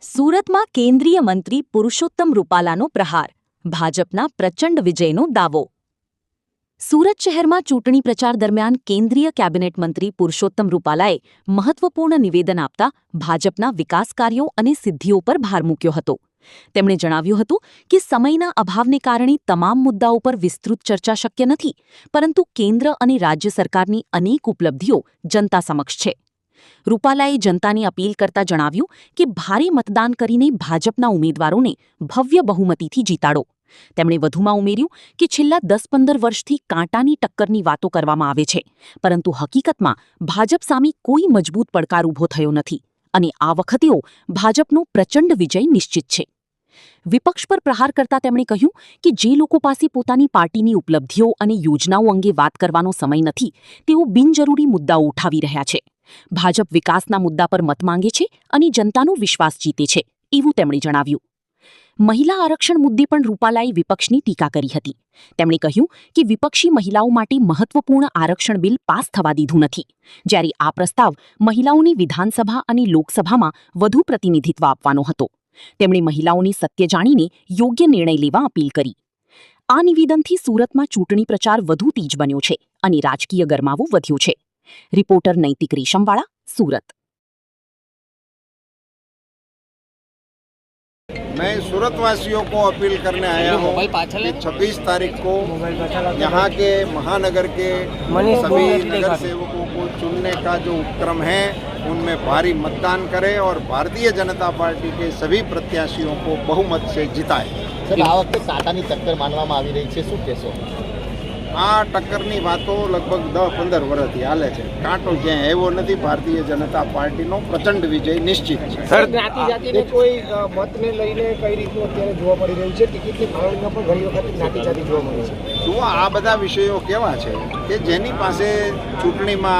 સુરતમાં કેન્દ્રીય મંત્રી પુરુષોત્તમ રૂપાલાનો પ્રહાર, ભાજપના પ્રચંડ વિજયનો દાવો। સુરત શહેરમાં ચૂંટણી પ્રચાર દરમિયાન કેન્દ્રીય કેબિનેટ મંત્રી પુરુષોત્તમ રૂપાલાએ મહત્વપૂર્ણ નિવેદન આપતા ભાજપના વિકાસ કાર્યો અને સિદ્ધિઓ પર ભાર મૂક્યો હતો। તેમણે જણાવ્યું હતું કે સમયના અભાવને કારણે તમામ મુદ્દાઓ પર વિસ્તૃત ચર્ચા શક્ય નથી, પરંતુ કેન્દ્ર અને રાજ્ય સરકારની અનેક ઉપલબ્ધિઓ જનતા સમક્ષ છે। રૂપાલાએ જનતાને અપીલ કરતા જણાવ્યું કે ભારે મતદાન કરીને ભાજપના ઉમેદવારોને ભવ્ય બહુમતીથી જીતાડો। તેમણે વધુમાં ઉમેર્યું કે છેલ્લા 10-15 વર્ષથી કાંટાની ટક્કરની વાતો કરવામાં આવે છે, પરંતુ હકીકતમાં ભાજપ સામે કોઈ મજબૂત પડકાર ઊભો થયો નથી અને આ વખતે ભાજપનો પ્રચંડ વિજય નિશ્ચિત છે। વિપક્ષ પર પ્રહાર કરતા તેમણે કહ્યું કે જે લોકો પાસે પોતાની પાર્ટીની ઉપલબ્ધિઓ અને યોજનાઓ અંગે વાત કરવાનો સમય નથી, તેઓ બિનજરૂરી મુદ્દાઓ ઉઠાવી રહ્યા છે। ભાજપ વિકાસના મુદ્દા પર મત માંગે છે અને જનતાનો વિશ્વાસ જીતે છે, એવું તેમણે જણાવ્યું। મહિલા આરક્ષણ મુદ્દે પણ રૂપાલાએ વિપક્ષની ટીકા કરી હતી। તેમણે કહ્યું કે વિપક્ષી મહિલાઓ માટે મહત્વપૂર્ણ આરક્ષણ બિલ પાસ થવા દીધું નથી, જ્યારે આ પ્રસ્તાવ મહિલાઓની વિધાનસભા અને લોકસભામાં વધુ પ્રતિનિધિત્વ આપવાનો હતો। તેમણે મહિલાઓની સત્ય જાણીને યોગ્ય નિર્ણય લેવા અપીલ કરી। આ નિવેદનથી સુરતમાં ચૂંટણી પ્રચાર વધુ તેજ બન્યો છે અને રાજકીય ગરમાવો વધ્યો છે। रिपोर्टर नैतिक रेशमवाड़ा, सूरत। मैं सूरत वासियों को अपील करने आया हूँ कि 26 तारीख को यहाँ के महानगर के सभी नगर सेवकों को चुनने का जो उपक्रम है उनमें भारी मतदान करें और भारतीय जनता पार्टी के सभी प्रत्याशियों को बहुमत से जिताएं। सर, आ वखते कांटानी टक्कर मानवामां आवी रही छे, शुं कहेशो? आ टक्करनी वातो लगभग 10-15 वर्षथी हाले छे। कांटो क्यांय एवो नथी। भारतीय जनता पार्टीनो प्रचंड विजय निश्चित छे। सर, ज्ञाति जातिने कोई मतने लईने कई रीतनुं अत्यारे जोवा पड़ी रह्युं छे। टिकिटनी फाळवણીમાં પણ ઘણી વખત જ્ઞાતિ જાતિ જોવા મળે છે। જુઓ, આ બધા વિષયો કેવા છે કે જેની પાસે ચૂંટણીમાં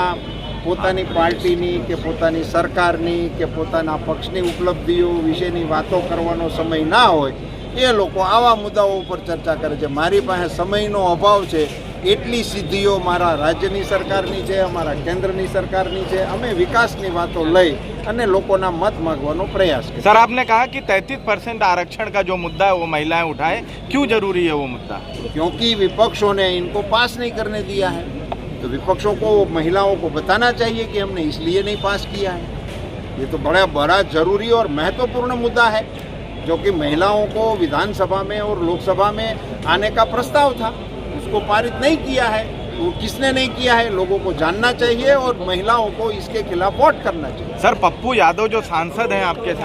પોતાની પાર્ટીની કે પોતાની સરકારની કે પોતાના પક્ષની ઉપલબ્ધિઓ વિશેની વાતો કરવાનો સમય ના હોય, એ લોકો આવા મુદ્દાઓ ઉપર ચર્ચા કરે છે। મારી પાસે સમયનો અભાવ છે, એટલી સિદ્ધિઓ મારા રાજ્યની સરકારની છે, અમારા કેન્દ્રની સરકારની છે। અમે વિકાસની વાતો લઈ અને લોકોના મત માગવાનો પ્રયાસ કરીએ। सर, आपने कहा कि 33% आरक्षण का जो मुद्दा है वो महिलाएं उठाए, क्यों जरूरी है वो मुद्दा? क्योंकि विपक्षों ने इनको पास नहीं करने दिया है, तो विपक्षों को महिलाओं को बताना चाहिए कि हमने इसलिए नहीं पास किया है। ये तो बड़ा जरूरी और महत्वपूर्ण मुद्दा है, जो कि महिलाओं को विधानसभा में और लोकसभा में आने का प्रस्ताव था, उसको पारित नहीं किया है। वो किसने नहीं किया है, लोगों को जानना चाहिए और महिलाओं को इसके खिलाफ वोट करना चाहिए। सर, पप्पू यादव जो सांसद हैं आपके साथ